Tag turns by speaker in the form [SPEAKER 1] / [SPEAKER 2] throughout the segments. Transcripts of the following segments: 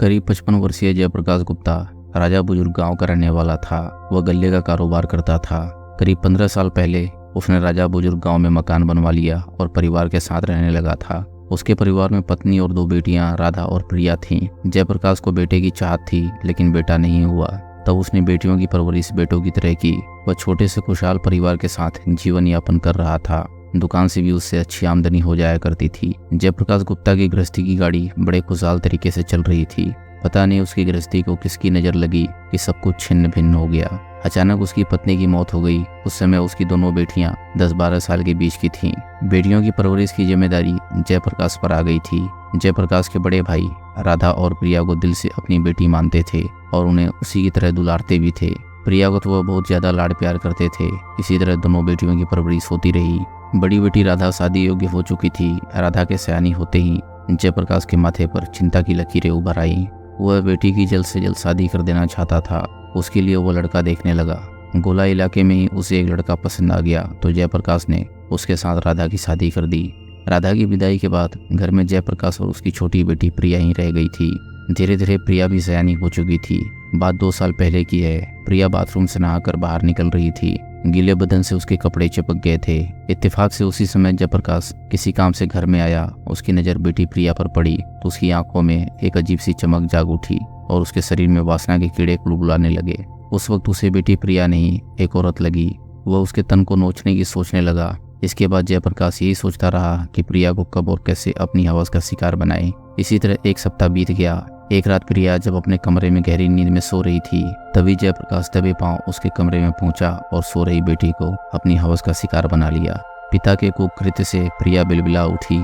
[SPEAKER 1] करीब 55 वर्षीय जयप्रकाश गुप्ता राजा बुजुर्ग गांव का रहने वाला था। वह गल्ले का कारोबार करता था। करीब 15 साल पहले उसने राजा बुजुर्ग गांव में मकान बनवा लिया और परिवार के साथ रहने लगा था। उसके परिवार में पत्नी और 2 बेटियां राधा और प्रिया थीं। जयप्रकाश को बेटे की चाहत थी, लेकिन बेटा नहीं हुआ। तब उसने बेटियों की परवरिश बेटों की तरह की। वह छोटे से खुशहाल परिवार के साथ जीवन यापन कर रहा था। दुकान से भी उससे अच्छी आमदनी हो जाया करती थी। जयप्रकाश गुप्ता की गृहस्थी की गाड़ी बड़े खुशहाल तरीके से चल रही थी। पता नहीं उसकी गृहस्थी को किसकी नजर लगी कि सब कुछ छिन्न भिन्न हो गया। अचानक उसकी पत्नी की मौत हो गई। उस समय उसकी दोनों बेटियां 10-12 साल के बीच की थीं। बेटियों की परवरिश की जिम्मेदारी जयप्रकाश पर आ गई थी। जयप्रकाश के बड़े भाई राधा और प्रिया को दिल से अपनी बेटी मानते थे और उन्हें उसी की तरह दुलारते भी थे। प्रिया को तो वह बहुत ज्यादा लाड प्यार करते थे। इसी तरह दोनों बेटियों की परवरिश होती रही। बड़ी बेटी राधा शादी योग्य हो चुकी थी। राधा के सयानी होते ही जयप्रकाश के माथे पर चिंता की लकीरें उभर आई। वह बेटी की जल्द से जल्द शादी कर देना चाहता था। उसके लिए वो लड़का देखने लगा। गोला इलाके में ही उसे एक लड़का पसंद आ गया तो जयप्रकाश ने उसके साथ राधा की शादी कर दी। राधा की विदाई के बाद घर में जयप्रकाश और उसकी छोटी बेटी प्रिया ही रह गई थी। धीरे धीरे प्रिया भी सयानी हो चुकी थी। बात 2 साल पहले की है। प्रिया बाथरूम से नहाकर बाहर निकल रही थी। गीले बदन से उसके कपड़े चिपक गए थे। इत्तेफाक से उसी समय जयप्रकाश किसी काम से घर में आया। उसकी नज़र बेटी प्रिया पर पड़ी तो उसकी आंखों में एक अजीब सी चमक जाग उठी और उसके शरीर में वासना के कीड़े कुलबुलाने लगे। उस वक्त उसे बेटी प्रिया नहीं, एक औरत लगी। वह उसके तन को नोचने की सोचने लगा। इसके बाद जयप्रकाश यही सोचता रहा कि प्रिया को कब और कैसे अपनी हवस का शिकार बनाए। इसी तरह 1 सप्ताह बीत गया। एक रात प्रिया जब अपने कमरे में गहरी नींद में सो रही थी, तभी जयप्रकाश दबे पांव उसके कमरे में पहुंचा और सो रही बेटी को अपनी हवस का शिकार बना लिया। पिता के कुकृत्य से प्रिया बिलबिला उठी।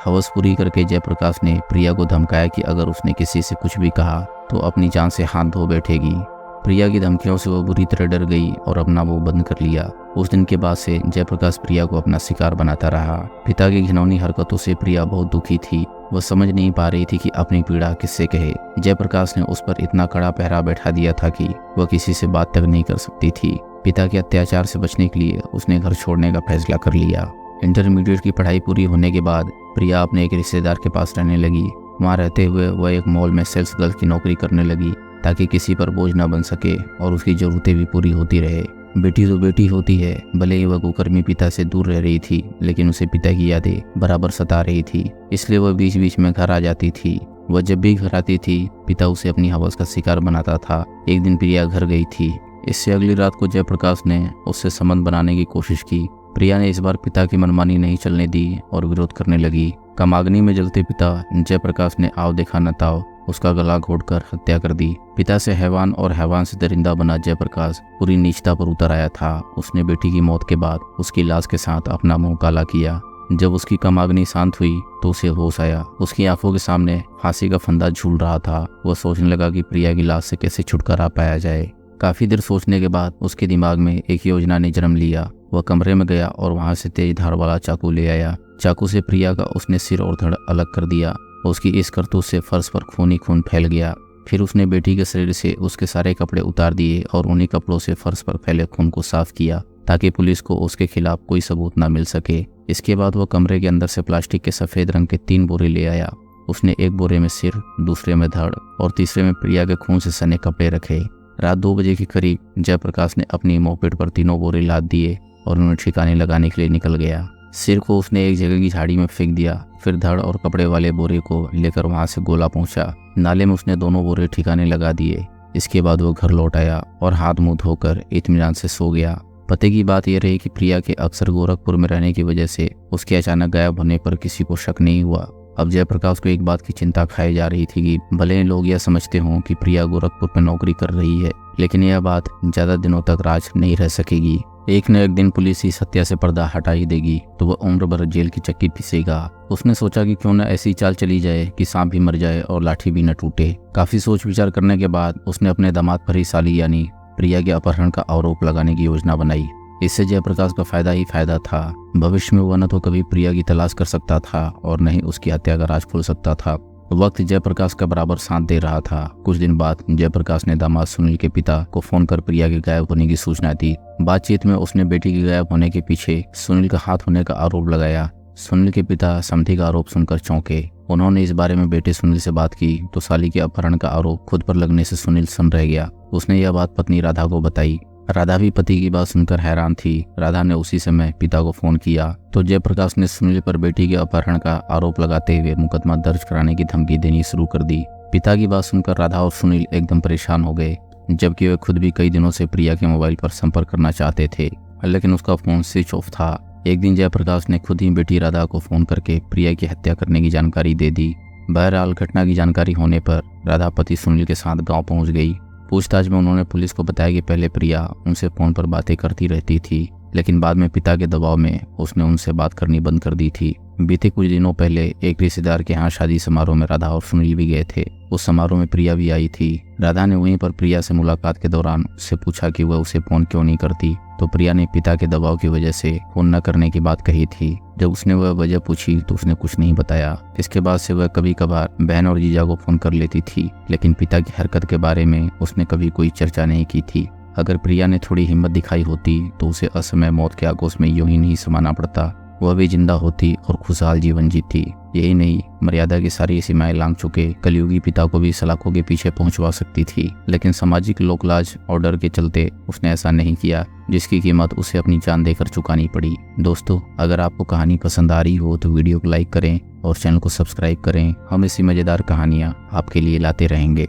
[SPEAKER 1] हवस पूरी करके जयप्रकाश ने प्रिया को धमकाया कि अगर उसने किसी से कुछ भी कहा तो अपनी जान से हाथ धो बैठेगी। प्रिया की धमकियों से वो बुरी तरह डर गई और अपना मुंह बंद कर लिया। उस दिन के बाद से जयप्रकाश प्रिया को अपना शिकार बनाता रहा। पिता की घिनौनी हरकतों से प्रिया बहुत दुखी थी। वह समझ नहीं पा रही थी कि अपनी पीड़ा किससे कहे। जयप्रकाश ने उस पर इतना कड़ा पहरा बैठा दिया था कि वह किसी से बात तक नहीं कर सकती थी। पिता के अत्याचार से बचने के लिए उसने घर छोड़ने का फैसला कर लिया। इंटरमीडिएट की पढ़ाई पूरी होने के बाद प्रिया अपने एक रिश्तेदार के पास रहने लगी। वहाँ रहते हुए वह एक मॉल में सेल्स गर्ल की नौकरी करने लगी ताकि किसी पर बोझ न बन सके और उसकी जरूरतें भी पूरी होती रहे। बेटी तो बेटी होती है। भले ही वह कुकर्मी पिता से दूर रह रही थी, लेकिन उसे पिता की यादें बराबर सता रही थी। इसलिए वह बीच बीच में घर आ जाती थी। वह जब भी घर आती थी, पिता उसे अपनी हवस का शिकार बनाता था। एक दिन प्रिया घर गई थी। इससे अगली रात को जयप्रकाश ने उससे संबंध बनाने की कोशिश की। प्रिया ने इस बार पिता की मनमानी नहीं चलने दी और विरोध करने लगी। कामाग्नि में जलते पिता जयप्रकाश ने आओ देखा न ताओ उसका गला घोटकर हत्या कर दी। पिता से हैवान और हैवान से दरिंदा बना जयप्रकाश पूरी नीचता पर उतर आया था। उसने बेटी की मौत के बाद उसकी लाश के साथ अपना मुंह काला किया। जब उसकी कामाग्नि शांत हुई तो उसे होश आया। उसकी आंखों के सामने फांसी का फंदा झूल रहा था। वह सोचने लगा कि प्रिया की लाश से कैसे छुटकारा पाया जाए। काफी देर सोचने के बाद उसके दिमाग में एक योजना ने जन्म लिया। वह कमरे में गया और वहां से तेज धार वाला चाकू ले आया। चाकू से प्रिया का उसने सिर और धड़ अलग कर दिया। उसकी इस करतूत से फर्श पर खून ही खून फैल गया। फिर उसने बेटी के शरीर से उसके सारे कपड़े उतार दिए और उन्हीं कपड़ों से फर्श पर फैले खून को साफ किया ताकि पुलिस को उसके खिलाफ कोई सबूत न मिल सके। इसके बाद वह कमरे के अंदर से प्लास्टिक के सफेद रंग के 3 बोरे ले आया। उसने एक बोरे में सिर, दूसरे में धड़ और तीसरे में प्रिया के खून से सने कपड़े रखे। रात 2 बजे के करीब जयप्रकाश ने अपनी मोपेड पर तीनों बोरे लाद दिए और उन्हें ठिकाने लगाने के लिए निकल गया। सिर को उसने एक जगह की झाड़ी में फेंक दिया। फिर धड़ और कपड़े वाले बोरे को लेकर वहां से गोला पहुंचा। नाले में उसने दोनों बोरे ठिकाने लगा दिए। इसके बाद वो घर लौट आया और हाथ मुंह धोकर इत्मीनान से सो गया। पते की बात यह रही कि प्रिया के अक्सर गोरखपुर में रहने की वजह से उसके अचानक गायब होने पर किसी को शक नहीं हुआ। अब जयप्रकाश को एक बात की चिंता खाई जा रही थी कि भले लोग यह समझते हों कि प्रिया गोरखपुर में नौकरी कर रही है, लेकिन यह बात ज्यादा दिनों तक राज नहीं रह सकेगी। एक न एक दिन पुलिस इस हत्या से पर्दा हटा ही देगी तो वह उम्र भर जेल की चक्की पीसेगा। उसने सोचा कि क्यों न ऐसी चाल चली जाए कि सांप भी मर जाए और लाठी भी न टूटे। काफी सोच विचार करने के बाद उसने अपने दामाद पर ही साली यानी प्रिया के अपहरण का आरोप लगाने की योजना बनाई। इससे जयप्रकाश का फायदा ही फायदा था। भविष्य में वह न तो कभी प्रिया की तलाश कर सकता था और न ही उसकी हत्या का राज खोल सकता था। वक्त जयप्रकाश का बराबर साथ दे रहा था। कुछ दिन बाद जयप्रकाश ने दामाद सुनील के पिता को फोन कर प्रिया के गायब होने की सूचना दी। बातचीत में उसने बेटी के गायब होने के पीछे सुनील का हाथ होने का आरोप लगाया। सुनील के पिता समधी का आरोप सुनकर चौंके। उन्होंने इस बारे में बेटे सुनील से बात की तो साली के अपहरण का आरोप खुद पर लगने से सुनील सन्न रह गया। उसने यह बात पत्नी राधा को बताई। राधा भी पति की बात सुनकर हैरान थी। राधा ने उसी समय पिता को फोन किया तो जयप्रकाश ने सुनील पर बेटी के अपहरण का आरोप लगाते हुए मुकदमा दर्ज कराने की धमकी देनी शुरू कर दी। पिता की बात सुनकर राधा और सुनील एकदम परेशान हो गए, जबकि वे खुद भी कई दिनों से प्रिया के मोबाइल पर संपर्क करना चाहते थे, लेकिन उसका फोन स्विच ऑफ था। एक दिन जयप्रकाश ने खुद ही बेटी राधा को फोन करके प्रिया की हत्या करने की जानकारी दे दी। बहरहाल घटना की जानकारी होने पर राधा पति सुनील के साथ गांव पहुंच गई। पूछताछ में उन्होंने पुलिस को बताया कि पहले प्रिया उनसे फोन पर बातें करती रहती थी, लेकिन बाद में पिता के दबाव में उसने उनसे बात करनी बंद कर दी थी। बीते कुछ दिनों पहले एक रिश्तेदार के यहाँ शादी समारोह में राधा और सुनील भी गए थे। उस समारोह में प्रिया भी आई थी। राधा ने वहीं पर प्रिया से मुलाकात के दौरान उससे पूछा कि वह उसे फोन क्यों नहीं करती, तो प्रिया ने पिता के दबाव की वजह से फोन न करने की बात कही थी। जब उसने वह वजह पूछी तो उसने कुछ नहीं बताया। इसके बाद से वह कभी कभार बहन और जीजा को फोन कर लेती थी, लेकिन पिता की हरकत के बारे में उसने कभी कोई चर्चा नहीं की थी। अगर प्रिया ने थोड़ी हिम्मत दिखाई होती तो उसे असमय मौत के आगोश में यूं ही नहीं समाना पड़ता। वह भी जिंदा होती और खुशहाल जीवन जीती। यही नहीं, मर्यादा की सारी सीमाएं लांघ चुके कलयुगी पिता को भी सलाखों के पीछे पहुंचवा सकती थी, लेकिन सामाजिक लोकलाज और डर के चलते उसने ऐसा नहीं किया, जिसकी कीमत उसे अपनी जान देकर चुकानी पड़ी। दोस्तों, अगर आपको कहानी पसंद आ रही हो तो वीडियो को लाइक करें और चैनल को सब्सक्राइब करें। हम ऐसी मजेदार कहानियां आपके लिए लाते रहेंगे।